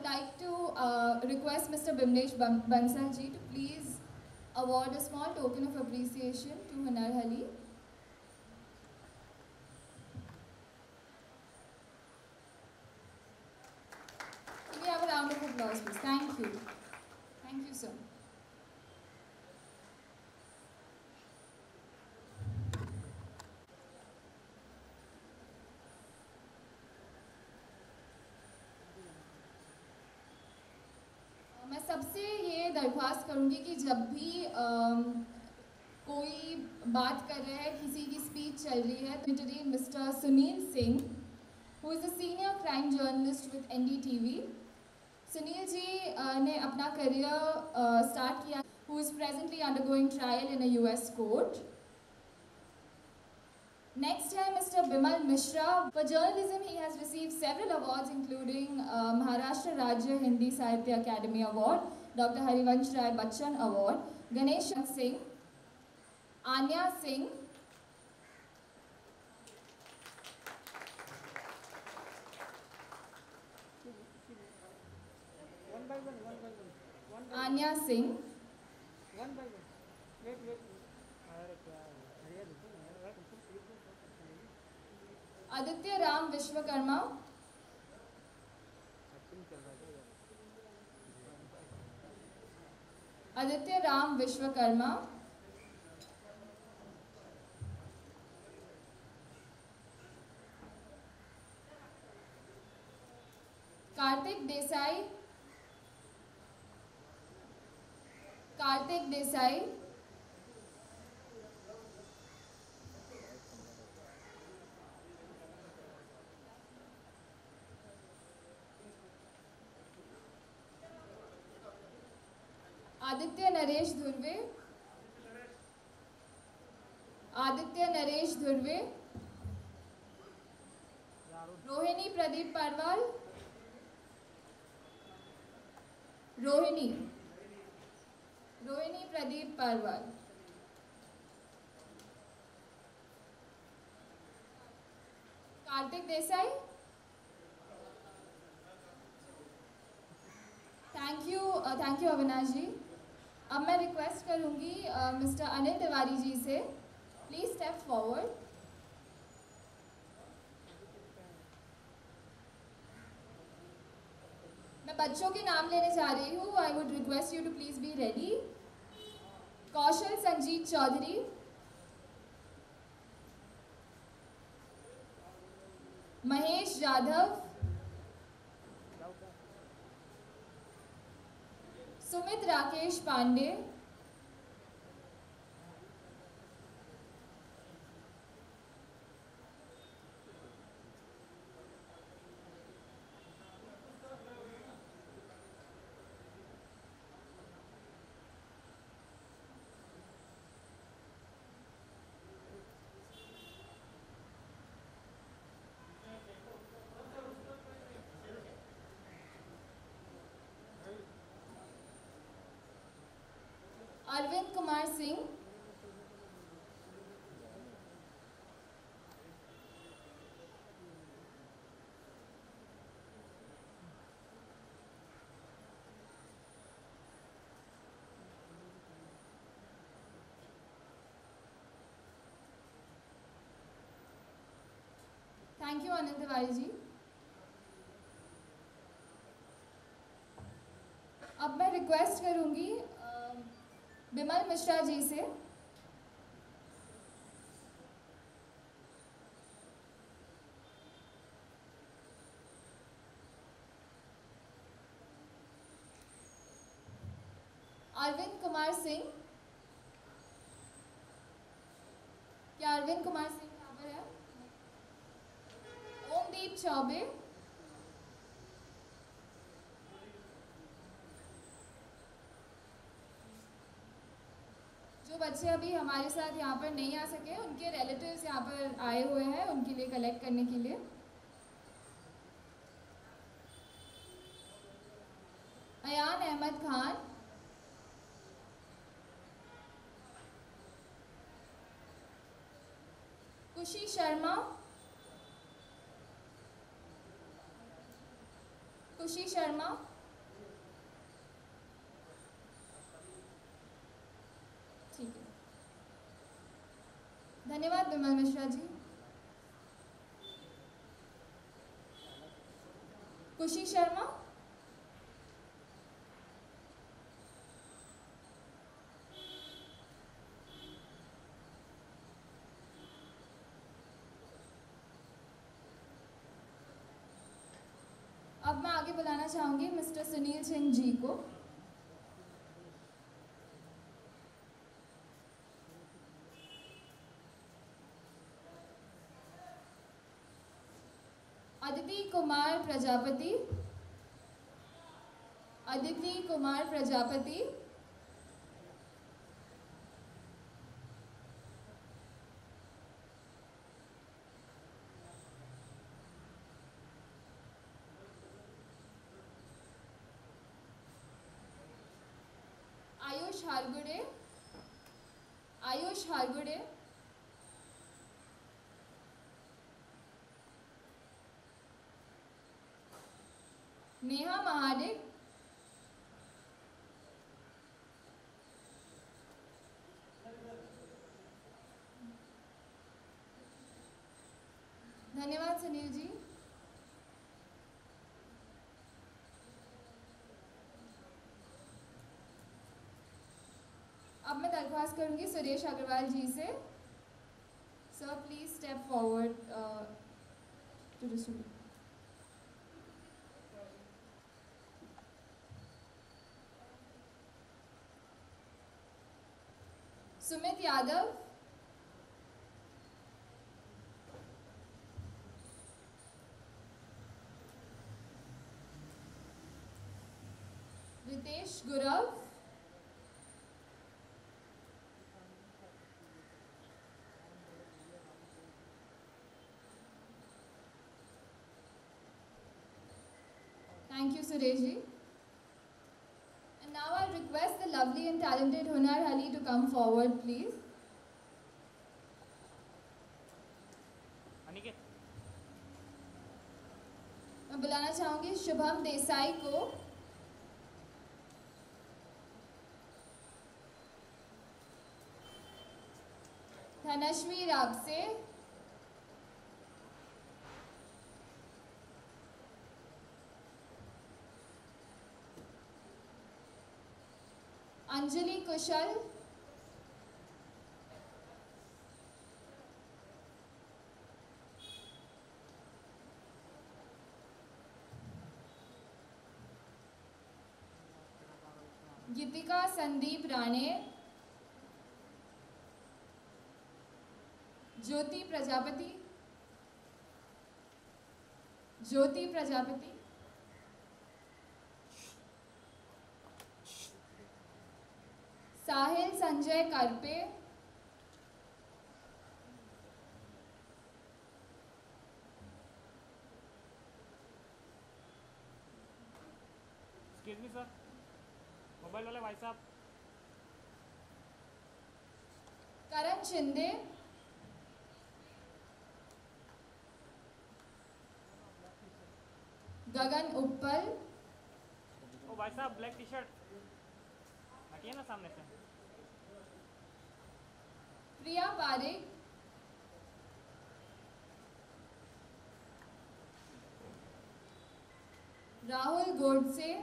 like to request Mr. Bimnesh Bansal ji to please award a small token of appreciation to Hunar Hali. Can we have a round of applause, please? Thank you. Thank you, sir. मैं सबसे ये दरख्वास्त करूँगी कि जब भी कोई बात कर रहा है, किसी की स्पीच चल रही है, तो interview mister Sunil Singh, who is a senior crime journalist with NDTV. Sunil ji ने अपना करियर स्टार्ट किया, who is presently undergoing trial in a US court. Next है Mr. Bimal Mishra. For journalism, he has received several awards, including Maharashtra Rajya Hindi Sahitya Academy Award, Dr. Harivansh Rai Bachchan Award, Ganesh Singh, Anya Singh, Anya Singh, Aditya Ram Vishwakarma, Aditya Ram Vishwakarma, Kartik Desai, Kartik Desai, Aditya Naresh Dhurve, Aditya Naresh Dhurve, Rohini Pradeep Parwal, Rohini Pradeep Parwal, Kartik Desai. Thank you Avinash ji. अब मैं request करूंगी mister Anil Tiwari जी से, please step forward. मैं बच्चों के नाम लेने जा रही हूँ. I would request you to please be ready. Kaushal Sanjeet Chaudhary, Mahesh Jadhav, Sumit Rakesh Pandey, Arvind Kumar Singh, thank you Anil Tiwari ji. अब मैं रिक्वेस्ट करूंगी बिमल मिश्रा जी से. अरविंद कुमार सिंह, क्या अरविंद कुमार सिंह यहाँ पर है? ओमदीप चौबे, जो बच्चे अभी हमारे साथ यहाँ पर नहीं आ सके, उनके रिलेटिव्स यहाँ पर आए हुए हैं उनके लिए कलेक्ट करने के लिए. अयान अहमद खान, खुशी शर्मा, खुशी शर्मा, धन्यवाद विमल मिश्रा जी। खुशी शर्मा। अब मैं आगे बुलाना चाहूंगी मिस्टर सुनील सिंह जी को। अदिति कुमार प्रजापति। अदिति कुमार प्रजापति। आयुष हारगुड़े। आयुष हारगुड़े। नेहा महाडिक। धन्यवाद सुनील जी। अब मैं दरख्वास्त करूंगी सुरेश अग्रवाल जी से। Sir please step forward to the studio. Sumit Yadav. Ritesh Gurav. Thank you, Suresh ji. And now I request the lovely and talented Hunar Ali to come forward, please. Aniket. मैं बुलाना चाहूंगी शुभम देसाई को। Dhanashvi Rabse. Anjali Kushal. Geetika Sandeep Rane. Jyoti Prajapati. Jyoti Prajapati. Sahil Sanjay Karpe. Excuse me sir, mobile वाले भाई साहब। करण शिंदे। गगन उप्पल। ओ भाई साहब, ब्लैक टी शर्ट हटिए ना सामने से। प्रिया पारेख। राहुल गोडसे।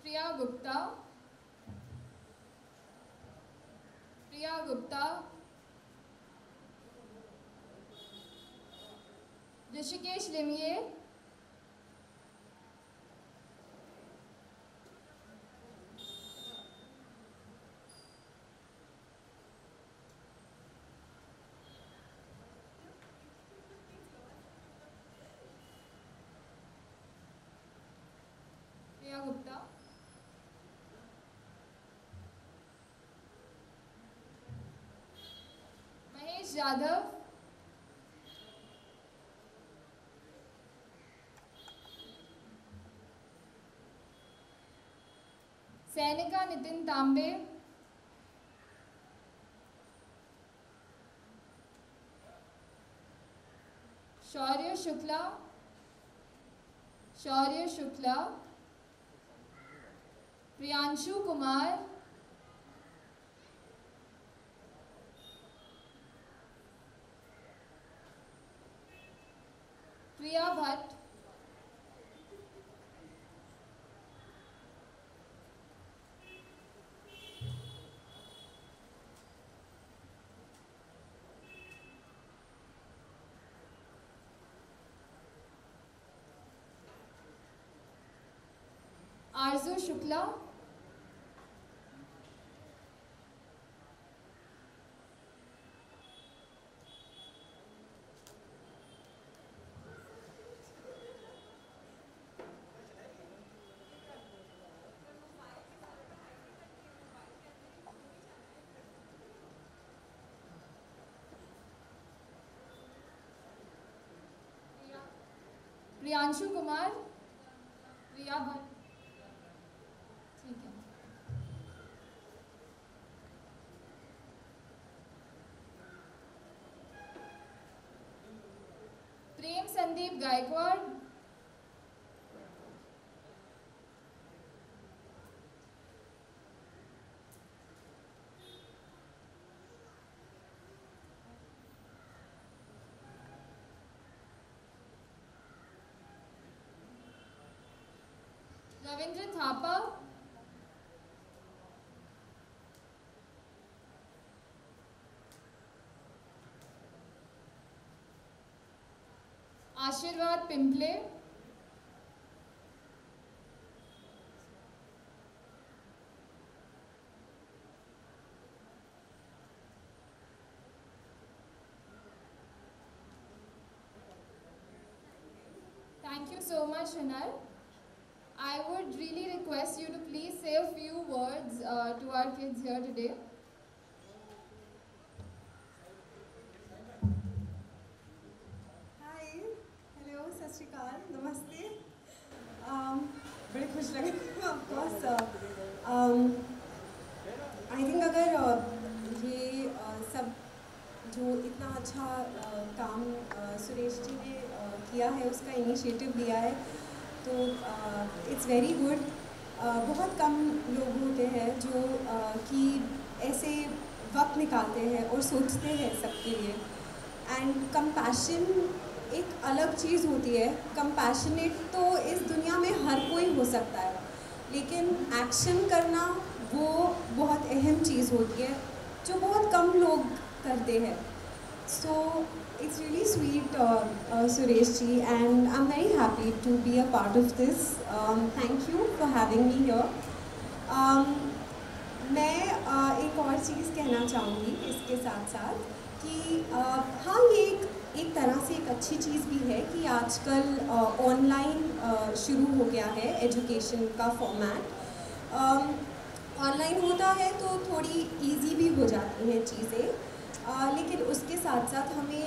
प्रिया गुप्ता। प्रिया गुप्ता। ऋषिकेश लिमिये। प्रिया गुप्ता। महेश यादव। सैनिका नितिन तांबे। शौर्य शुक्ला। शौर्य शुक्ला। प्रियांशु कुमार, प्रिया भट्ट, आरजू शुक्ला, प्रियांशु कुमार, प्रिया भट्ट, ठीक है। प्रेम संदीप गायकवाड़, रविंद्र थापा, आशीर्वाद Pimple, Thank you so much, Hinal. I would really request you to please say a few words to our kids here today. Hi, hello, सत श्री अकाल, नमस्ते. बड़े खुश लगे of course. I think अगर ये सब जो इतना अच्छा काम सुरेश जी ने किया है, उसका इनिशिएटिव लिया है, तो इट्स वेरी गुड. बहुत कम लोग होते हैं जो कि ऐसे वक्त निकालते हैं और सोचते हैं सबके लिए. एंड कंपैशन एक अलग चीज़ होती है. कंपैशनेट तो इस दुनिया में हर कोई हो सकता है, लेकिन एक्शन करना वो बहुत अहम चीज़ होती है जो बहुत कम लोग करते हैं. So it's really sweet, Suresh ji, and I'm very happy to be a part of this. Thank you for having me here. मैं एक और चीज़ कहना चाहूँगी इसके साथ साथ कि हाँ, ये एक तरह से एक अच्छी चीज़ भी है कि आजकल ऑनलाइन शुरू हो गया है एजुकेशन का फॉर्मेट. ऑनलाइन होता है तो थोड़ी इजी भी हो जाती हैं चीज़ें, लेकिन उसके साथ साथ हमें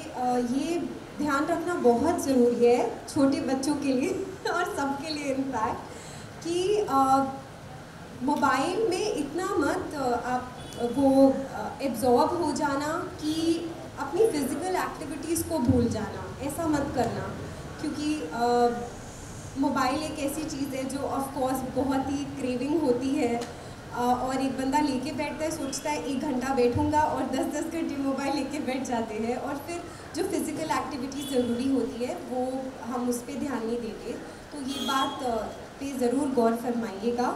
ये ध्यान रखना बहुत ज़रूरी है छोटे बच्चों के लिए और सबके लिए इनफैक्ट, कि मोबाइल में इतना मत आप वो एब्जॉर्ब हो जाना कि अपनी फ़िज़िकल एक्टिविटीज़ को भूल जाना. ऐसा मत करना, क्योंकि मोबाइल एक ऐसी चीज़ है जो ऑफ कोर्स बहुत ही क्रेविंग होती है. और एक बंदा लेके बैठता है, सोचता है 1 घंटा बैठूंगा, और 10-10 घंटे मोबाइल लेके बैठ जाते हैं, और फिर जो फिज़िकल एक्टिविटी ज़रूरी होती है वो हम उस पर ध्यान नहीं देते. तो ये बात पे ज़रूर गौर फरमाइएगा.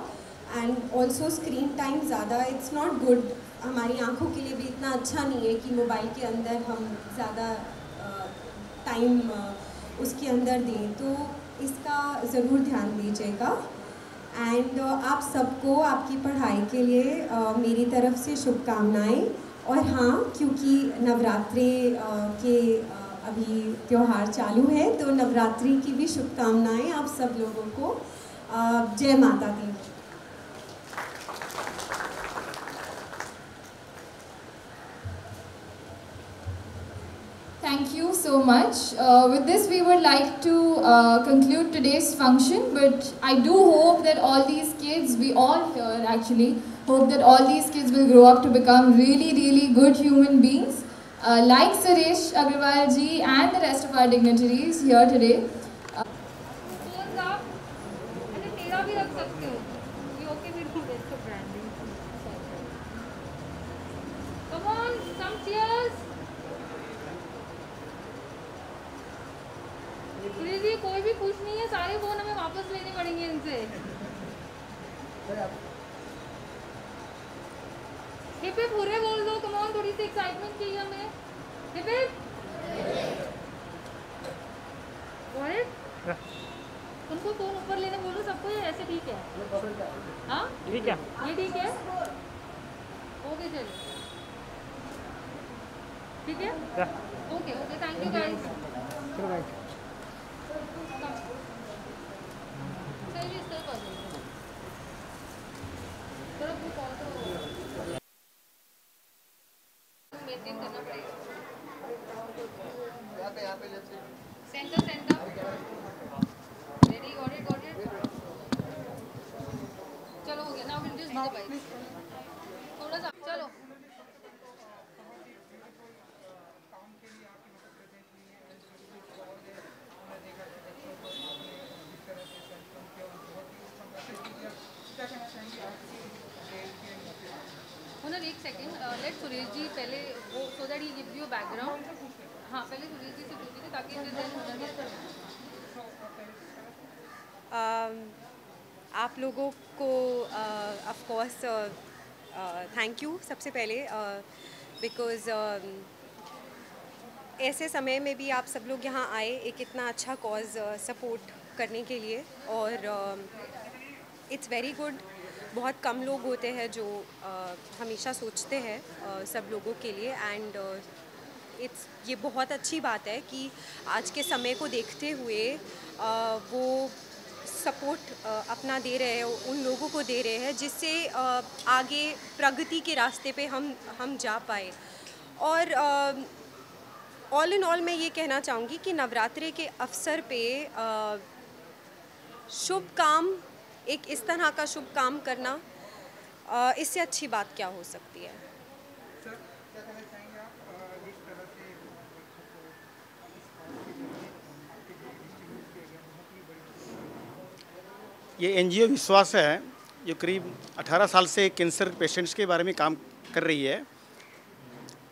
एंड ऑल्सो स्क्रीन टाइम ज़्यादा, इट्स नॉट गुड. हमारी आँखों के लिए भी इतना अच्छा नहीं है कि मोबाइल के अंदर हम ज़्यादा टाइम उसके अंदर दें. तो इसका ज़रूर ध्यान दीजिएगा. एंड आप सबको आपकी पढ़ाई के लिए मेरी तरफ से शुभकामनाएं. और हाँ, क्योंकि नवरात्रि के अभी त्यौहार चालू है, तो नवरात्रि की भी शुभकामनाएं आप सब लोगों को. जय माता दी. Thank you so much. With this, we would like to conclude today's function, but I do hope that all these kids, we all here actually, hope that all these kids will grow up to become really, really good human beings, like Suresh Agrawal ji and the rest of our dignitaries here today. आप तेरा भी रख सकते हो, ये okay That's the branding. Come on, some cheers. Sunil ji कोई भी खुश नहीं है, सारे फोन हमें वापस लेने पड़ेंगे इनसे। हिप हिप हुर्रे बोल दो, कम ऑन, थोड़ी सी एक्साइटमेंट चाहिए हमें। Hip hip. उनको फोन ऊपर लेने बोलो सबको, ये ऐसे ठीक है? हाँ ठीक है, ये ठीक है, ओके चलो ठीक है, okay okay, thank you guys. चलो भाई। सही स्तर पर चलो वो कॉल तो मेंटेन करना पड़ेगा। यहाँ पे centre centre ready, got it. चलो हो गया, now will just do the bike. थोड़ा सा चलो। हुनर एक सेकेंड, लेट सुरेश जी पहले वो, so that he gives you background. हाँ पहले सुरेश जी से पूछिए ताकि आप लोगों को ऑफ कोर्स थैंक यू सबसे पहले, बिकॉज़ ऐसे समय में भी आप सब लोग यहाँ आए एक इतना अच्छा कॉज सपोर्ट करने के लिए, और इट्स वेरी गुड। बहुत कम लोग होते हैं जो हमेशा सोचते हैं सब लोगों के लिए, एंड ये बहुत अच्छी बात है कि आज के समय को देखते हुए वो सपोर्ट अपना दे रहे हैं, उन लोगों को दे रहे हैं जिससे आगे प्रगति के रास्ते पे हम जा पाए। और ऑल इन ऑल मैं ये कहना चाहूँगी कि नवरात्रि के अवसर पे शुभ काम, एक इस तरह का शुभ काम करना, इससे अच्छी बात क्या हो सकती है। ये एनजीओ विश्वास है जो करीब 18 साल से कैंसर पेशेंट्स के बारे में काम कर रही है।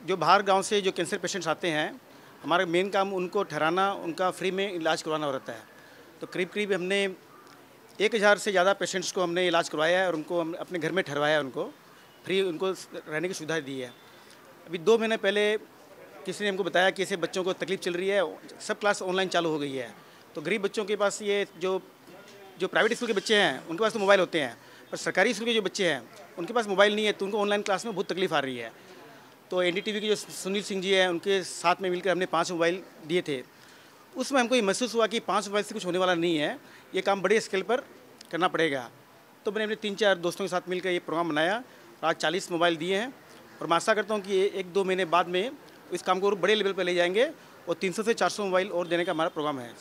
जो बाहर गांव से जो कैंसर पेशेंट्स आते हैं, हमारा मेन काम उनको ठहराना, उनका फ्री में इलाज करवाना रहता है। तो करीब करीब हमने 1000 से ज़्यादा पेशेंट्स को हमने इलाज करवाया है और उनको अपने घर में ठहरवाया, उनको फ्री उनको रहने की सुविधा दी है। अभी 2 महीने पहले किसी ने हमको बताया कि ऐसे बच्चों को तकलीफ़ चल रही है, सब क्लास ऑनलाइन चालू हो गई है। तो गरीब बच्चों के पास ये जो प्राइवेट स्कूल के बच्चे हैं उनके पास तो मोबाइल होते हैं, पर सरकारी स्कूल के जो बच्चे हैं उनके पास मोबाइल नहीं है, तो उनको ऑनलाइन क्लास में बहुत तकलीफ आ रही है। तो एनडीटीवी के जो सुनील सिंह जी हैं, उनके साथ में मिलकर हमने 5 मोबाइल दिए थे। उसमें हमको ये महसूस हुआ कि 5 मोबाइल से कुछ होने वाला नहीं है, ये काम बड़े स्केल पर करना पड़ेगा। तो मैंने अपने 3-4 दोस्तों के साथ मिलकर ये प्रोग्राम बनाया और आज 40 मोबाइल दिए हैं, और मैं आशा करता हूँ कि 1-2 महीने बाद में इस काम को और बड़े लेवल पर ले जाएंगे और 300 से 400 मोबाइल और देने का हमारा प्रोग्राम है।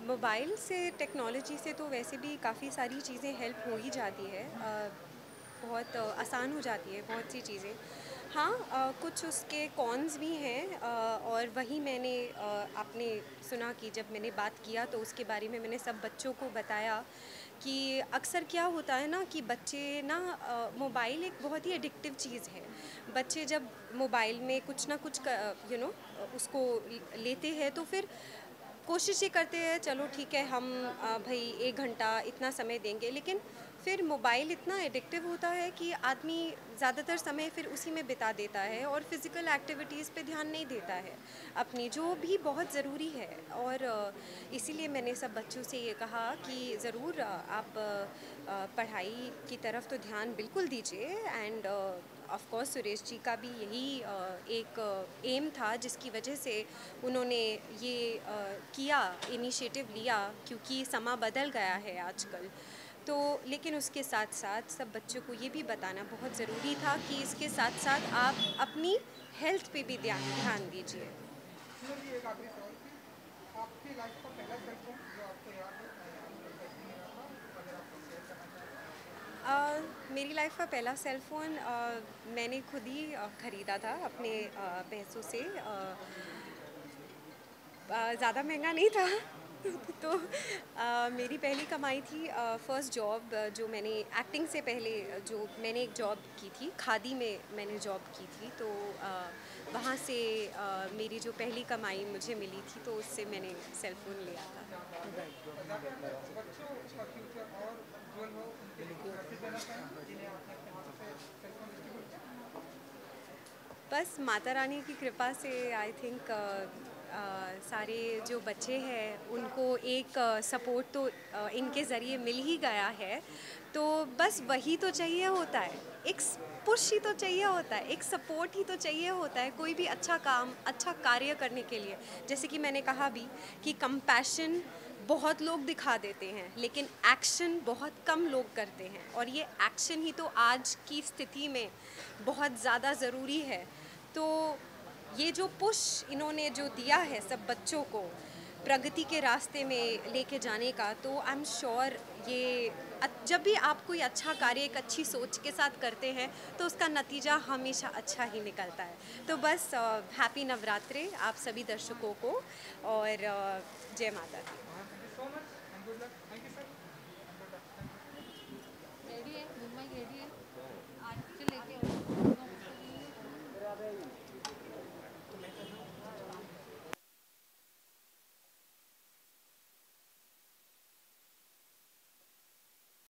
मोबाइल से, टेक्नोलॉजी से तो वैसे भी काफ़ी सारी चीज़ें हेल्प हो ही जाती है, बहुत आसान हो जाती है बहुत सी चीज़ें। हाँ, कुछ उसके कॉन्स भी हैं, और वही मैंने आपने सुना कि जब मैंने बात किया तो उसके बारे में मैंने सब बच्चों को बताया कि अक्सर क्या होता है ना कि बच्चे ना, मोबाइल एक बहुत ही एडिक्टिव चीज़ है। बच्चे जब मोबाइल में कुछ ना कुछ उसको लेते हैं तो फिर कोशिश ये करते हैं चलो ठीक है हम भाई 1 घंटा इतना समय देंगे, लेकिन फिर मोबाइल इतना एडिक्टिव होता है कि आदमी ज़्यादातर समय फिर उसी में बिता देता है और फिज़िकल एक्टिविटीज़ पे ध्यान नहीं देता है अपनी, जो भी बहुत ज़रूरी है। और इसीलिए मैंने सब बच्चों से ये कहा कि ज़रूर आप पढ़ाई की तरफ तो ध्यान बिल्कुल दीजिए, end of course Suresh ji का भी यही एक एम था जिसकी वजह से उन्होंने ये किया, इनिशिएटिव लिया, क्योंकि समा बदल गया है आजकल। तो लेकिन उसके साथ साथ सब बच्चों को ये भी बताना बहुत ज़रूरी था कि इसके साथ साथ आप अपनी हेल्थ पे भी ध्यान दीजिए। एक आखिरी सवाल कि आपकी लाइफ का पहला सेल फोन जो आपको याद हो अगर आप शेयर करना चाहें। मेरी लाइफ का पहला सेल फ़ोन मैंने खुद ही ख़रीदा था अपने पैसों से। ज़्यादा महंगा नहीं था तो मेरी पहली कमाई थी फ़र्स्ट जॉब जो मैंने एक्टिंग से पहले जो मैंने एक जॉब की थी, खादी में मैंने जॉब की थी। तो वहाँ से मेरी जो पहली कमाई मुझे मिली थी तो उससे मैंने सेल फ़ोन लिया था। बच्चों का फ्यूचर और उज्जवल हो उनके लिए मैसेज देना चाहें जिन्हें आपने अपने हाथों से सेल फोन डिस्ट्रीब्यूट किया। बस माता रानी की कृपा से आई थिंक सारे जो बच्चे हैं उनको एक सपोर्ट तो इनके ज़रिए मिल ही गया है। तो बस वही तो चाहिए होता है, एक पुश ही तो चाहिए होता है, एक सपोर्ट ही तो चाहिए होता है कोई भी अच्छा काम, अच्छा कार्य करने के लिए। जैसे कि मैंने कहा भी कि कंपैशन बहुत लोग दिखा देते हैं लेकिन एक्शन बहुत कम लोग करते हैं, और ये एक्शन ही तो आज की स्थिति में बहुत ज़्यादा ज़रूरी है। तो ये जो पुश इन्होंने जो दिया है सब बच्चों को प्रगति के रास्ते में लेके जाने का, तो आई एम श्योर ये जब भी आप कोई अच्छा कार्य एक अच्छी सोच के साथ करते हैं तो उसका नतीजा हमेशा अच्छा ही निकलता है। तो बस हैप्पी नवरात्रि आप सभी दर्शकों को और जय माता दी। Thank you so much and good luck. Thank you.